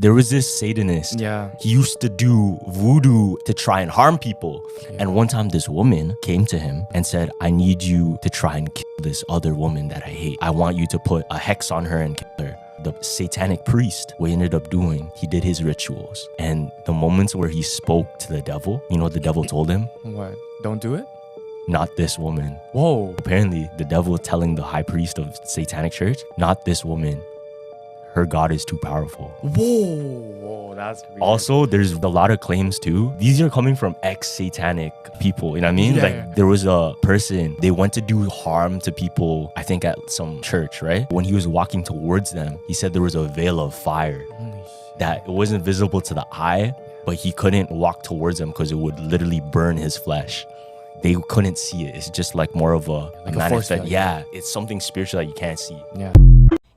There was this Satanist. Yeah. He used to do voodoo to try and harm people. Yeah. And one time this woman came to him and said, I need you to try and kill this other woman that I hate. I want you to put a hex on her and kill her. The satanic priest, what he ended up doing, he did his rituals. And the moments where he spoke to the devil, you know what the devil told him? What? Don't do it? Not this woman. Whoa. Apparently, the devil telling the high priest of satanic church, not this woman. Her God is too powerful. Whoa, that's weird. Also, there's a lot of claims too. These are coming from ex-satanic people, you know what I mean? Yeah. Like there was a person, they went to do harm to people, I think at some church, right? When he was walking towards them, he said there was a veil of fire that it wasn't visible to the eye, but he couldn't walk towards them because it would literally burn his flesh. They couldn't see it. It's just like more of a Like a force field. Yeah, it's something spiritual that you can't see. Yeah.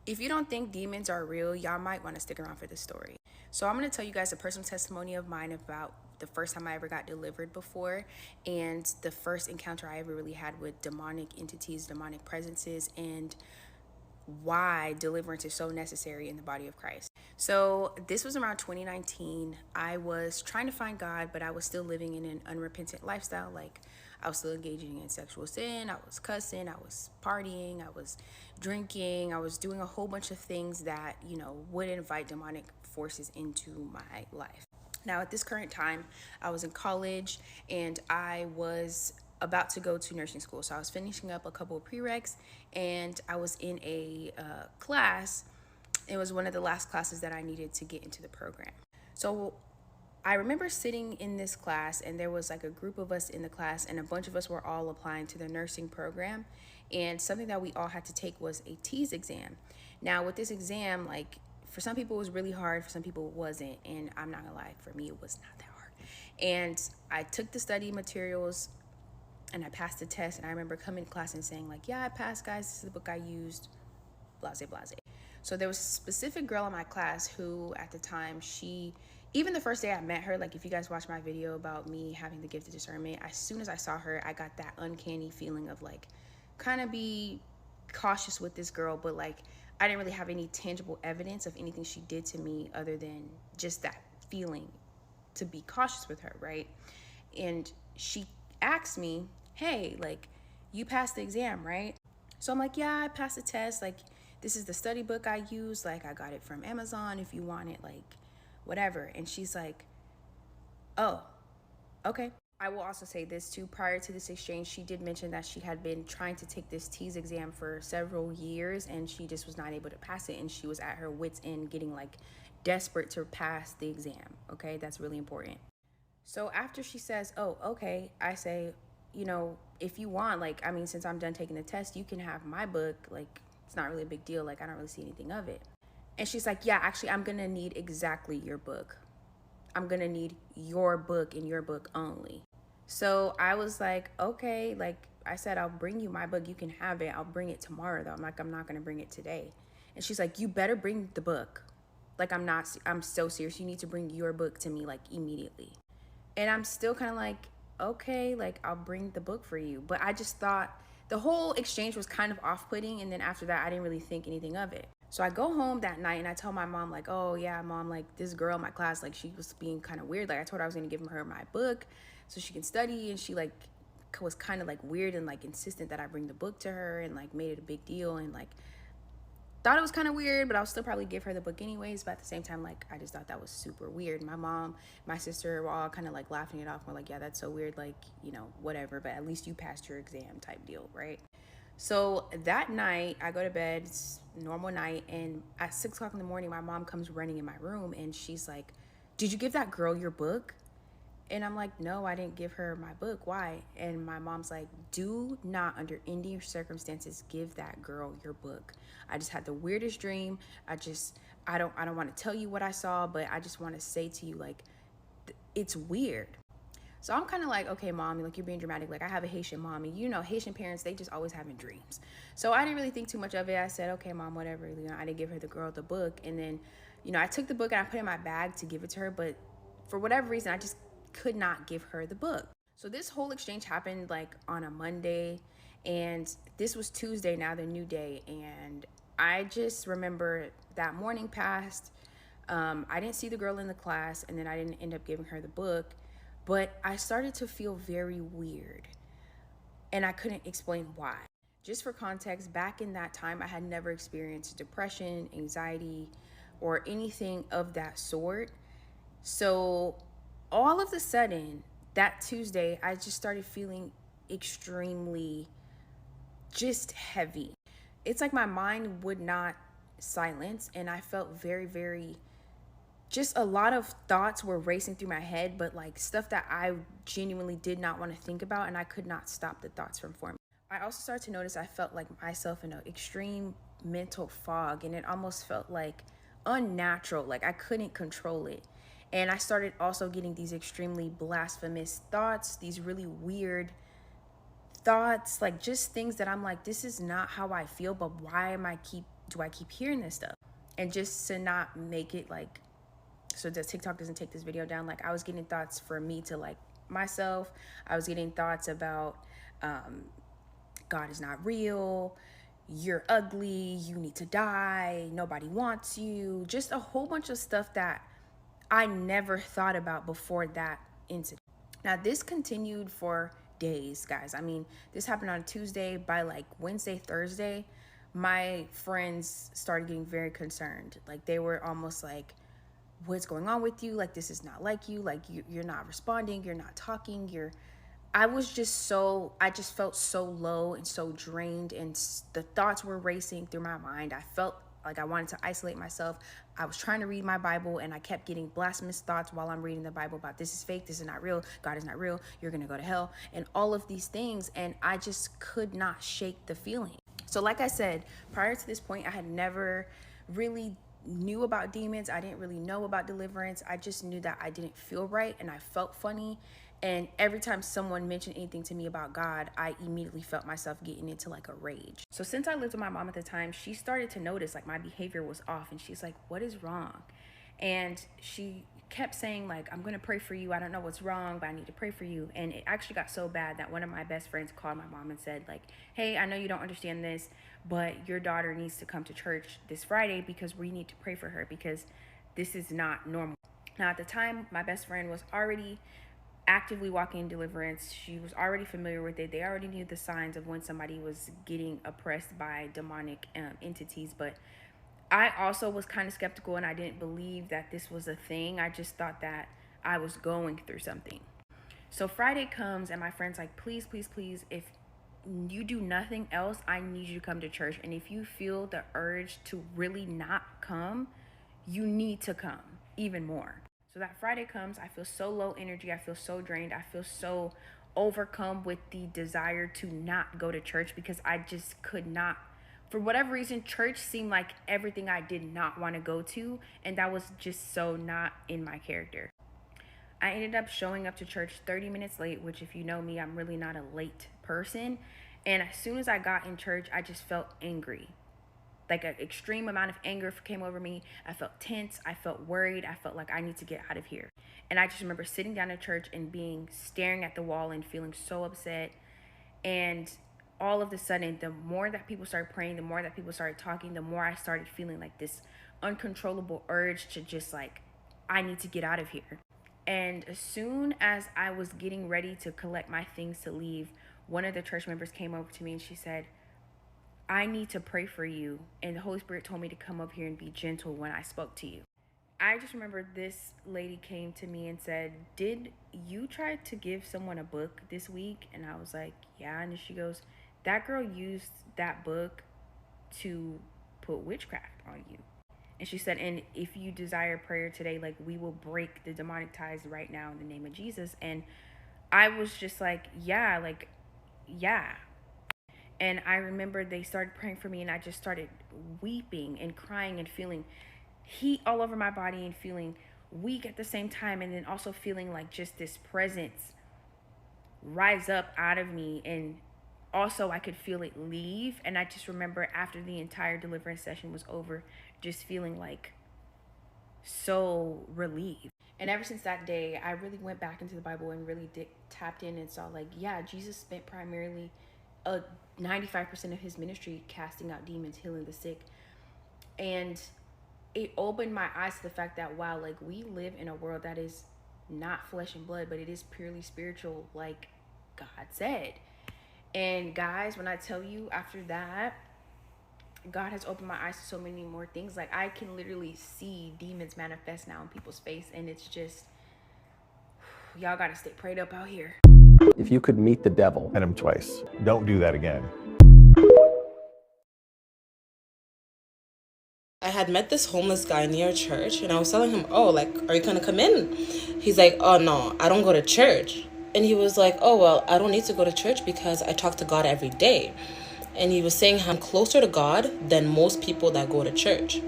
If you don't think demons are real, y'all might want to stick around for this story. So I'm going to tell you guys a personal testimony of mine about the first time I ever got delivered before, and the first encounter I ever really had with demonic entities, demonic presences, and why deliverance is so necessary in the body of Christ. So this was around 2019. I was trying to find God, but I was still living in an unrepentant lifestyle. Like I was still engaging in sexual sin. I was cussing. I was partying. I was drinking. I was doing a whole bunch of things that, you know, would invite demonic forces into my life. Now, at this current time, I was in college and I was about to go to nursing school. So I was finishing up a couple of prereqs and I was in a class. It was one of the last classes that I needed to get into the program. So I remember sitting in this class and there was like a group of us in the class and a bunch of us were all applying to the nursing program. And something that we all had to take was a TEAS exam. Now with this exam, like for some people it was really hard, for some people it wasn't. And I'm not gonna lie, for me it was not that hard. And I took the study materials and I passed the test. And I remember coming to class and saying like, yeah, I passed, guys. This is the book I used, blase, blase. So there was a specific girl in my class who at the time, even the first day I met her, like if you guys watch my video about me having the gift of discernment, as soon as I saw her, I got that uncanny feeling of like, kind of be cautious with this girl, but like, I didn't really have any tangible evidence of anything she did to me other than just that feeling to be cautious with her, right? And she asked me, hey, like, you passed the exam, right? So I'm like, yeah, I passed the test. Like, this is the study book I use. Like, I got it from Amazon if you want it, like, whatever. And she's like, oh, okay. I will also say this too, prior to this exchange, she did mention that she had been trying to take this TEAS exam for several years and she just was not able to pass it. And she was at her wit's end getting like desperate to pass the exam. Okay, that's really important. So after she says, oh, okay, I say, you know, if you want, like, I mean, since I'm done taking the test, you can have my book. Like, it's not really a big deal. Like, I don't really see anything of it. And she's like, yeah, actually, I'm going to need exactly your book. I'm going to need your book and your book only. So I was like, okay, like I said, I'll bring you my book. You can have it. I'll bring it tomorrow, though. I'm like, I'm not going to bring it today. And she's like, you better bring the book. Like, I'm so serious. You need to bring your book to me, like, immediately. And I'm still kind of like, okay, like, I'll bring the book for you. But I just thought the whole exchange was kind of off-putting. And then after that, I didn't really think anything of it. So I go home that night and I tell my mom, like, oh, yeah, mom, like, this girl in my class, like, she was being kind of weird. Like, I told her I was going to give her my book so she can study. And she, like, was kind of, like, weird and, like, insistent that I bring the book to her and, like, made it a big deal. And, like, thought it was kind of weird, but I'll still probably give her the book anyways. But at the same time, like, I just thought that was super weird. My mom, my sister were all kind of, like, laughing it off. We're like, yeah, that's so weird. Like, you know, whatever. But at least you passed your exam type deal, right? So that night, I go to bed, it's a normal night, and at 6 o'clock in the morning, my mom comes running in my room, and she's like, did you give that girl your book? And I'm like, no, I didn't give her my book. Why? And my mom's like, do not, under any circumstances, give that girl your book. I just had the weirdest dream. I don't want to tell you what I saw, but I just want to say to you, like, it's weird. So I'm kind of like, okay, mom, like, you're being dramatic. Like, I have a Haitian mom, and you know, Haitian parents, they just always having dreams. So I didn't really think too much of it. I said, okay, mom, whatever. You know, I didn't give her the girl the book. And then, you know, I took the book and I put it in my bag to give it to her. But for whatever reason, I just could not give her the book. So this whole exchange happened like on a Monday. And this was Tuesday, now the new day. And I just remember that morning passed. I didn't see the girl in the class, and then I didn't end up giving her the book, but I started to feel very weird, and I couldn't explain why. Just for context, back in that time, I had never experienced depression, anxiety, or anything of that sort. So all of a sudden, that Tuesday, I just started feeling extremely just heavy. It's like my mind would not silence, and I felt very, very, just a lot of thoughts were racing through my head, but like stuff that I genuinely did not want to think about, and I could not stop the thoughts from forming. I also started to notice I felt like myself in an extreme mental fog, and it almost felt like unnatural, like I couldn't control it. And I started also getting these extremely blasphemous thoughts, these really weird thoughts, like just things that I'm like, this is not how I feel, but why do I keep hearing this stuff? And just to not make it like, so that TikTok doesn't take this video down, like I was getting thoughts for me to like myself. I was getting thoughts about God is not real, you're ugly, you need to die, nobody wants you, just a whole bunch of stuff that I never thought about before that incident. Now, this continued for days, guys. I mean, this happened on Tuesday. By like Wednesday, Thursday, my friends started getting very concerned. Like they were almost like, what's going on with you? Like, this is not like you. Like you're not responding, you're not talking, I just felt so low and so drained, and the thoughts were racing through my mind. I felt like I wanted to isolate myself. I was trying to read my Bible, and I kept getting blasphemous thoughts while I'm reading the Bible about this is fake, this is not real, God is not real, you're gonna go to hell, and all of these things, and I just could not shake the feeling. So like I said, prior to this point, I had never really knew about demons. I didn't really know about deliverance. I just knew that I didn't feel right, and I felt funny. And every time someone mentioned anything to me about God, I immediately felt myself getting into like a rage. So since I lived with my mom at the time, she started to notice like my behavior was off, and she's like, what is wrong? And she kept saying like, I'm gonna pray for you. I don't know what's wrong, but I need to pray for you. And it actually got so bad that one of my best friends called my mom and said like, hey, I know you don't understand this, but your daughter needs to come to church this Friday because we need to pray for her, because this is not normal. Now at the time, my best friend was already actively walking in deliverance. She was already familiar with it. They already knew the signs of when somebody was getting oppressed by demonic entities. But I also was kind of skeptical, and I didn't believe that this was a thing. I just thought that I was going through something. So Friday comes, and my friend's like, please, please, please, if you do nothing else, I need you to come to church. And if you feel the urge to really not come, you need to come even more. So that Friday comes, I feel so low energy, I feel so drained, I feel so overcome with the desire to not go to church, because I just could not, for whatever reason, church seemed like everything I did not want to go to, and that was just so not in my character. I ended up showing up to church 30 minutes late, which if you know me, I'm really not a late person. And as soon as I got in church, I just felt angry. Like an extreme amount of anger came over me. I felt tense. I felt worried. I felt like I need to get out of here. And I just remember sitting down in church and staring at the wall and feeling so upset. And all of a sudden, the more that people started praying, the more that people started talking, the more I started feeling like this uncontrollable urge to just like, I need to get out of here. And as soon as I was getting ready to collect my things to leave, one of the church members came over to me and she said, I need to pray for you, and the Holy Spirit told me to come up here and be gentle when I spoke to you. I just remember this lady came to me and said, did you try to give someone a book this week? And I was like, yeah. And she goes, that girl used that book to put witchcraft on you. And she said, and if you desire prayer today, like we will break the demonic ties right now in the name of Jesus. And I was just like, yeah. And I remember they started praying for me, and I just started weeping and crying and feeling heat all over my body and feeling weak at the same time, and then also feeling like just this presence rise up out of me. And also I could feel it leave. And I just remember after the entire deliverance session was over, just feeling like so relieved. And ever since that day, I really went back into the Bible and really tapped in and saw like, yeah, Jesus spent primarily 95% of his ministry casting out demons, healing the sick. And it opened my eyes to the fact that, wow, like, we live in a world that is not flesh and blood, but it is purely spiritual, like God said. And guys, when I tell you, after that, God has opened my eyes to so many more things. Like, I can literally see demons manifest now in people's face, and it's just, y'all gotta stay prayed up out here. If you could meet the devil, Hit him twice. Don't do that again. I had met this homeless guy near church, and I was telling him, oh, like, are you gonna come in? He's like, oh, no, I don't go to church. And he was like, oh, well, I don't need to go to church because I talk to God every day. And he was saying I'm closer to God than most people that go to church.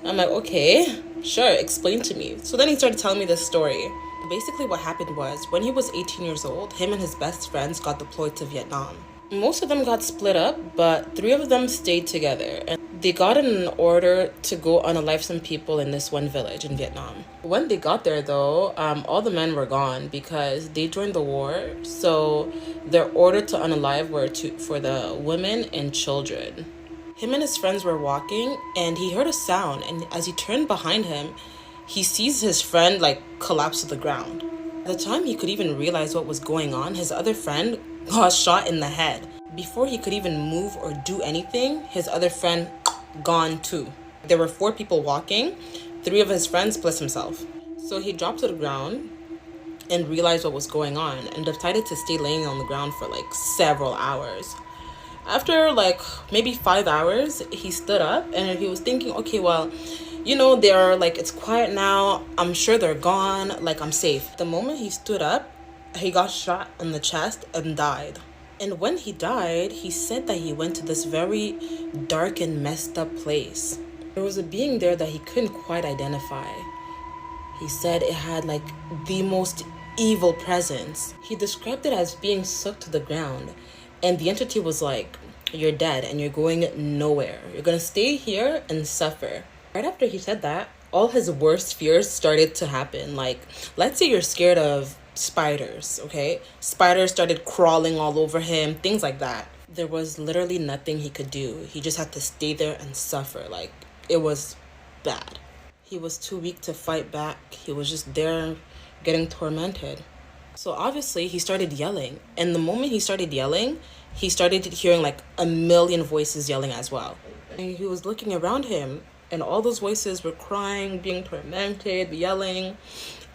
I'm like, okay, sure, explain to me. So then he started telling me this story. Basically what happened was, when he was 18 years old, him and his best friends got deployed to Vietnam. Most of them got split up, but 3 of them stayed together. And they got an order to go unalive some people in this one village in Vietnam. When they got there, though, all the men were gone because they joined the war. So their order to unalive were for the women and children. Him and his friends were walking, and he heard a sound. And as he turned behind him, he sees his friend, like, collapse to the ground. By the time he could even realize what was going on, his other friend got shot in the head. Before he could even move or do anything, his other friend gone too. There were 4 people walking. 3 of his friends plus himself. So he dropped to the ground and realized what was going on and decided to stay laying on the ground for like several hours. After like maybe 5 hours, he stood up and he was thinking, okay, well, you know, they're like, it's quiet now. I'm sure they're gone. Like, I'm safe. The moment he stood up, he got shot in the chest and died. And when he died, he said that he went to this very dark and messed up place. There was a being there that he couldn't quite identify. He said it had like the most evil presence. He described it as being sucked to the ground. And the entity was like, you're dead and you're going nowhere. You're gonna stay here and suffer. Right after he said that, all his worst fears started to happen. Like, let's say you're scared of spiders, okay? Spiders started crawling all over him, things like that. There was literally nothing he could do. He just had to stay there and suffer. Like, it was bad. He was too weak to fight back. He was just there getting tormented. So obviously he started yelling. And the moment he started yelling, he started hearing like a million voices yelling as well. And he was looking around him, and all those voices were crying, being tormented, yelling.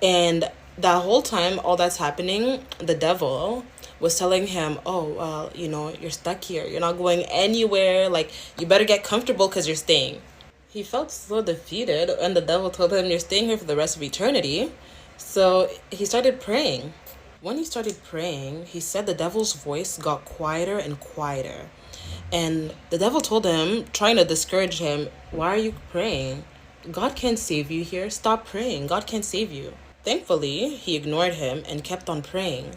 And that whole time, all that's happening, the devil was telling him, oh, well, you know, you're stuck here. You're not going anywhere. Like, you better get comfortable because you're staying. He felt so defeated, and the devil told him, you're staying here for the rest of eternity. So he started praying. When he started praying, he said the devil's voice got quieter and quieter. And the devil told him, trying to discourage him, why are you praying? God can't save you here. Stop praying. God can't save you. Thankfully, he ignored him and kept on praying.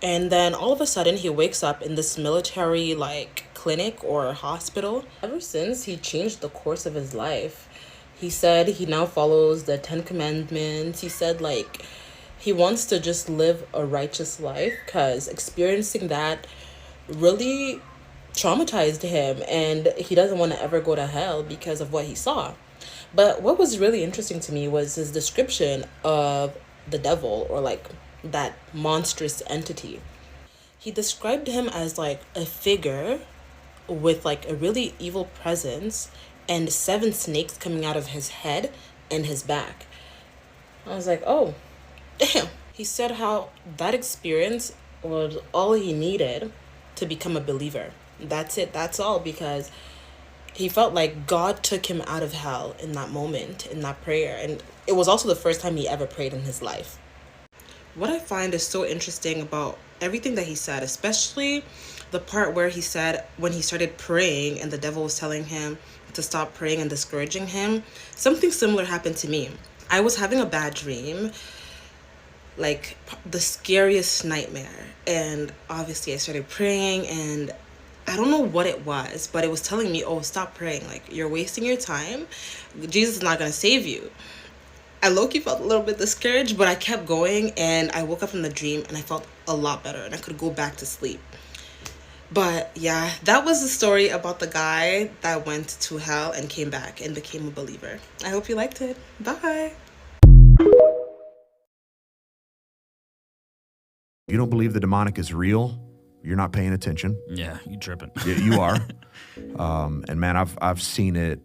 And then all of a sudden, he wakes up in this military, like, clinic or hospital. Ever since, he changed the course of his life. He said he now follows the 10 Commandments. He said, like, he wants to just live a righteous life because experiencing that really traumatized him, and he doesn't want to ever go to hell because of what he saw. But what was really interesting to me was his description of the devil, or like that monstrous entity. He described him as like a figure with like a really evil presence and 7 snakes coming out of his head and his back. I was like, oh, damn. He said how that experience was all he needed to become a believer. That's it. That's all, because he felt like God took him out of hell in that moment, in that prayer. And it was also the first time he ever prayed in his life. What I find is so interesting about everything that he said, especially the part where he said when he started praying and the devil was telling him to stop praying and discouraging him, something similar happened to me. I was having a bad dream, like the scariest nightmare. And obviously I started praying, and I don't know what it was, but it was telling me, oh, stop praying. Like, you're wasting your time. Jesus is not going to save you. I low-key felt a little bit discouraged, but I kept going, and I woke up from the dream and I felt a lot better and I could go back to sleep. But yeah, that was the story about the guy that went to hell and came back and became a believer. I hope you liked it. Bye. You don't believe the demonic is real, you're not paying attention. Yeah, you tripping. Yeah, you are. And man, I've seen it.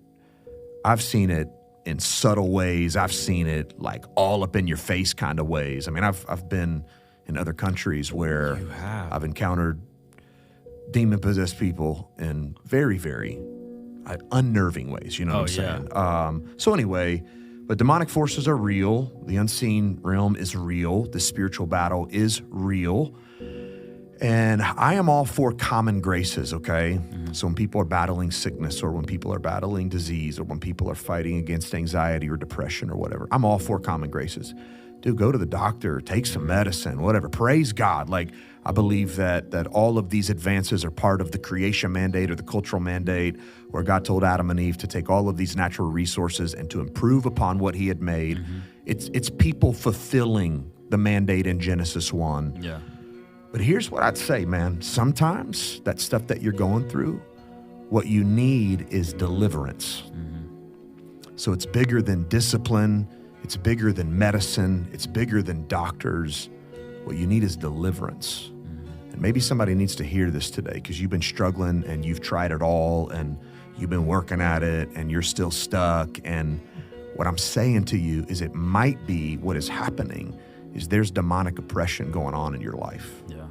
I've seen it in subtle ways. I've seen it like all up in your face kind of ways. I mean, I've been in other countries where I've encountered demon-possessed people in very, very unnerving ways. You know what I'm saying? So anyway, but demonic forces are real. The unseen realm is real. The spiritual battle is real. And I am all for common graces, okay? So when people are battling sickness, or when people are battling disease, or when people are fighting against anxiety or depression or whatever, I'm all for common graces. Dude, go to the doctor, take some medicine, whatever. Praise God. Like, I believe that all of these advances are part of the creation mandate or the cultural mandate, where God told Adam and Eve to take all of these natural resources and to improve upon what he had made. It's people fulfilling the mandate in Genesis 1. Yeah. But here's what I'd say, man. Sometimes that stuff that you're going through, what you need is deliverance. So it's bigger than discipline. It's bigger than medicine. It's bigger than doctors. What you need is deliverance. And maybe somebody needs to hear this today, because you've been struggling and you've tried it all and you've been working at it and you're still stuck. And what I'm saying to you is, it might be what is happening is there's demonic oppression going on in your life. Yeah.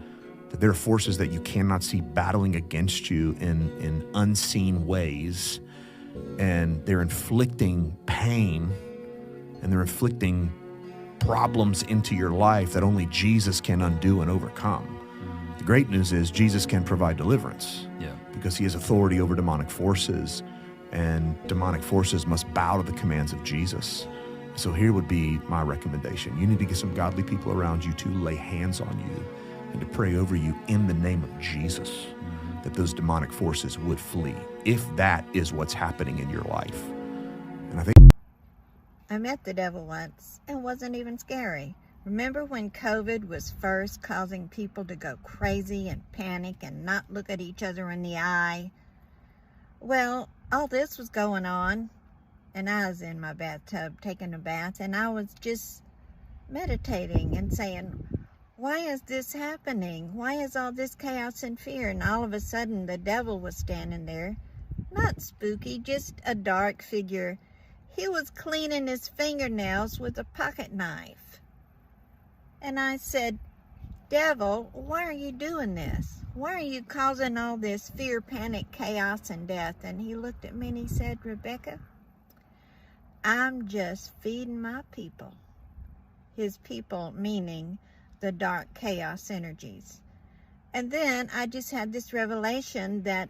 That there are forces that you cannot see battling against you in unseen ways, and they're inflicting pain and they're inflicting problems into your life that only Jesus can undo and overcome. The great news is Jesus can provide deliverance, because he has authority over demonic forces, and demonic forces must bow to the commands of Jesus. So here would be my recommendation. You need to get some godly people around you to lay hands on you and to pray over you in the name of Jesus, that those demonic forces would flee, if that is what's happening in your life. And I think I met the devil once and wasn't even scary. Remember when COVID was first causing people to go crazy and panic and not look at each other in the eye? Well, all this was going on, and I was in my bathtub taking a bath, and I was just meditating and saying, why is this happening? Why is all this chaos and fear? And all of a sudden the devil was standing there, not spooky, just a dark figure. He was cleaning his fingernails with a pocket knife. And I said, devil, why are you doing this? Why are you causing all this fear, panic, chaos, and death? And he looked at me and he said, Rebecca, I'm just feeding my people. His people meaning the dark chaos energies. And then I just had this revelation that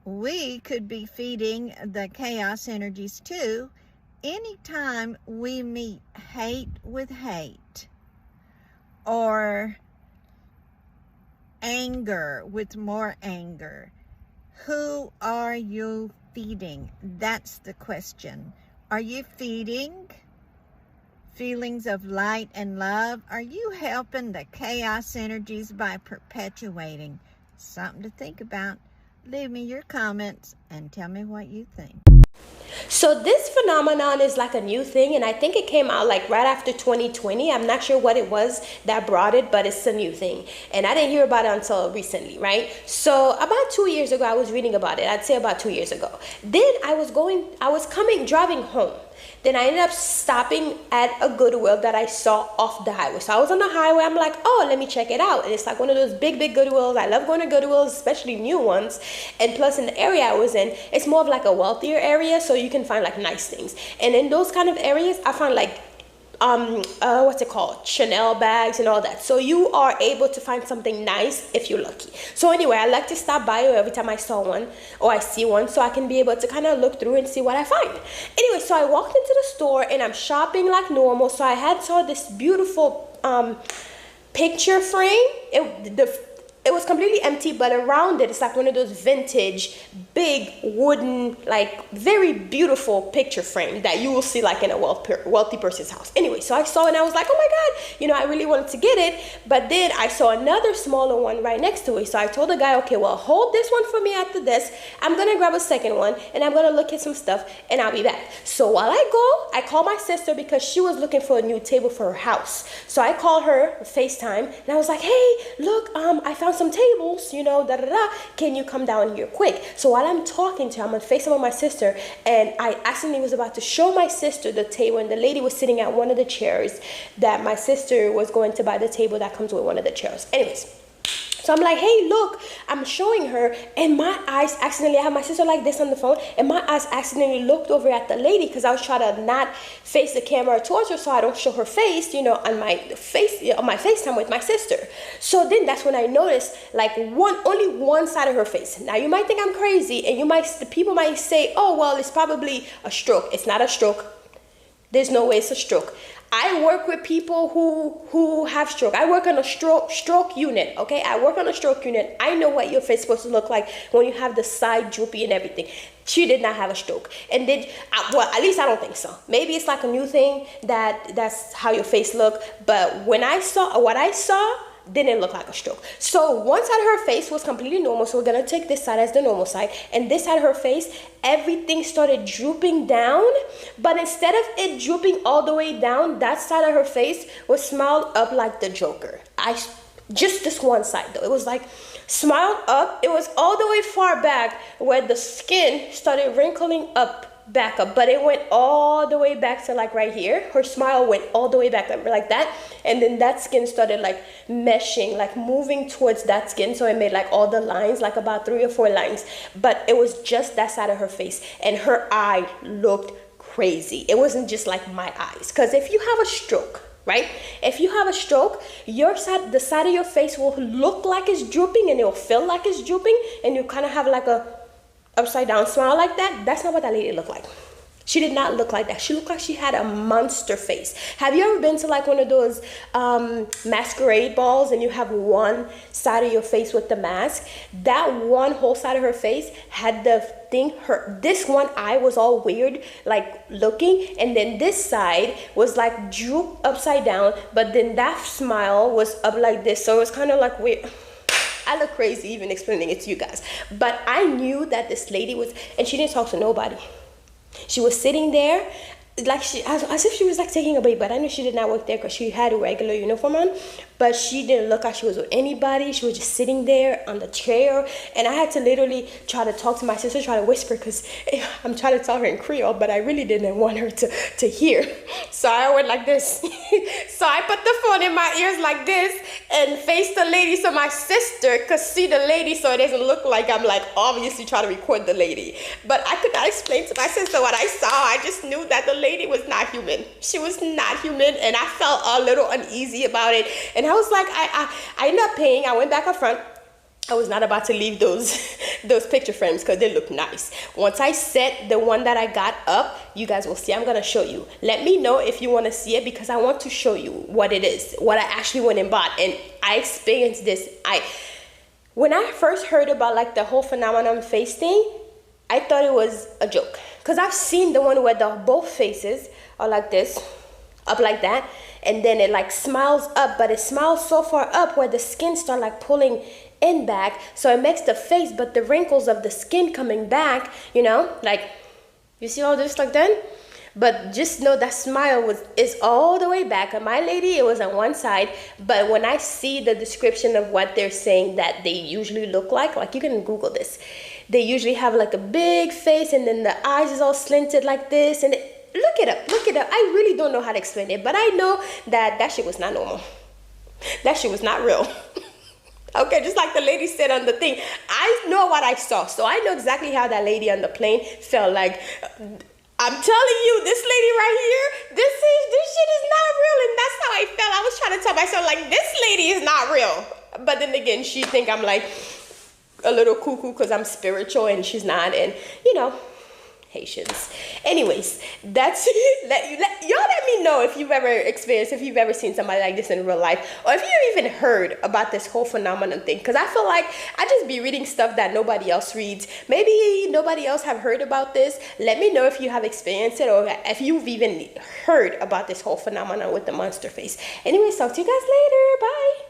we could be feeding the chaos energies too, anytime we meet hate with hate, or anger with more anger. Who are you feeding? That's the question. Are you feeding feelings of light and love? Are you helping the chaos energies by perpetuating? Something to think about. Leave me your comments and tell me what you think. So this phenomenon is like a new thing, and I think it came out like right after 2020. I'm not sure what it was that brought it, but it's a new thing. And I didn't hear about it until recently, right? So about 2 years ago, I was reading about it. I'd say about 2 years ago. Then I was driving home. Then I ended up stopping at a Goodwill that I saw off the highway. So I was on the highway. I'm like, oh, let me check it out. And it's like one of those big, big Goodwills. I love going to Goodwills, especially new ones. And plus in the area I was in, it's more of like a wealthier area. So you can find like nice things. And in those kind of areas, I found like what's it called, Chanel bags and all that. So you are able to find something nice if you're lucky. So anyway, I like to stop by every time I saw one or I see one, so I can be able to kind of look through and see what I find. Anyway, so I walked into the store and I'm shopping like normal. So I saw this beautiful picture frame. it was completely empty, but around it, it's like one of those vintage, big wooden, like very beautiful picture frame that you will see like in a wealthy person's house. Anyway, so I saw it and I was like, oh my God, you know, I really wanted to get it. But then I saw another smaller one right next to it. So I told the guy, okay, well, hold this one for me at the desk. I'm going to grab a second one and I'm going to look at some stuff and I'll be back. So while I go, I call my sister because she was looking for a new table for her house. So I called her FaceTime and I was like, hey, look, I found some tables, you know, can you come down here quick? So while I'm talking to her, I'm on FaceTime with my sister, and I accidentally was about to show my sister the table, and the lady was sitting at one of the chairs that my sister was going to buy the table that comes with one of the chairs. Anyways, so I'm like, hey, look, I'm showing her, and my eyes accidentally, I have my sister like this on the phone, and my eyes accidentally looked over at the lady because I was trying to not face the camera towards her so I don't show her face, you know, on my FaceTime with my sister. So then that's when I noticed like only one side of her face. Now you might think I'm crazy, and people might say, oh, well, it's probably a stroke. It's not a stroke. There's no way it's a stroke. I work with people who have stroke. I work on a stroke unit, okay? I work on a stroke unit. I know what your face is supposed to look like when you have the side droopy and everything. She did not have a stroke. And well, at least I don't think so. Maybe it's like a new thing that's how your face look. But what I saw didn't look like a stroke. So one side of her face was completely normal. So we're gonna take this side as the normal side, and this side of her face, everything started drooping down. But instead of it drooping all the way down, that side of her face was smiled up like the Joker. Just this one side though. It was like smiled up. It was all the way far back where the skin started wrinkling back up, but it went all the way back to like right here. Her smile went all the way back up like that, and then that skin started like meshing, like moving towards that skin, so it made like all the lines, like about 3 or 4 lines, but it was just that side of her face, and her eye looked crazy. It wasn't just like my eyes, because if you have a stroke, right? If you have a stroke, the side of your face will look like it's drooping, and it will feel like it's drooping, and you kind of have like a upside down smile like that. That's not what that lady looked like. She did not look like that. She looked like she had a monster face. Have you ever been to like one of those masquerade balls and you have one side of your face with the mask? That one whole side of her face had the thing, this one eye was all weird, like looking, and then this side was like drooped upside down, but then that smile was up like this, so it was kind of like weird. I look crazy even explaining it to you guys. But I knew that this lady was, and she didn't talk to nobody. She was sitting there like as if she was like taking a break, but I knew she did not work there because she had a regular uniform on. But she didn't look like she was with anybody. She was just sitting there on the chair, and I had to literally try to talk to my sister, try to whisper, because I'm trying to tell her in Creole, but I really didn't want her to hear. So I went like this. So I put the phone in my ears like this and faced the lady so my sister could see the lady, so it doesn't look like I'm like obviously trying to record the lady. But I could not explain to my sister what I saw. I just knew that the lady was not human. She was not human, and I felt a little uneasy about it. And I was like, I ended up paying. I went back up front. I was not about to leave those picture frames because they look nice. Once I set the one that I got up, you guys will see. I'm going to show you. Let me know if you want to see it, because I want to show you what it is, what I actually went and bought. And I experienced this. When I first heard about like the whole phenomenon face thing, I thought it was a joke. Because I've seen the one where both faces are like this, up like that, and then it like smiles up, but it smiles so far up where the skin start like pulling in back, so it makes the face, but the wrinkles of the skin coming back, you know, like you see all this like that. But just know that smile is all the way back. And my lady, it was on one side, but when I see the description of what they're saying that they usually look like you can Google this, they usually have like a big face, and then the eyes is all slanted like this, and look it up. I really don't know how to explain it, but I know that shit was not normal. That shit was not real. Okay, just like the lady said on the thing, I know what I saw, so I know exactly how that lady on the plane felt like. I'm telling you, this lady right here, this shit is not real, and that's how I felt. I was trying to tell myself, like, this lady is not real. But then again, she think I'm like a little cuckoo because I'm spiritual and she's not, and you know, Haitians. Anyways, that's y'all let me know if you've ever experienced, if you've ever seen somebody like this in real life, or if you even heard about this whole phenomenon thing. Because I feel like I just be reading stuff that nobody else reads. Maybe nobody else have heard about this. Let me know if you have experienced it, or if you've even heard about this whole phenomenon with the monster face. Anyways, talk to you guys later. Bye.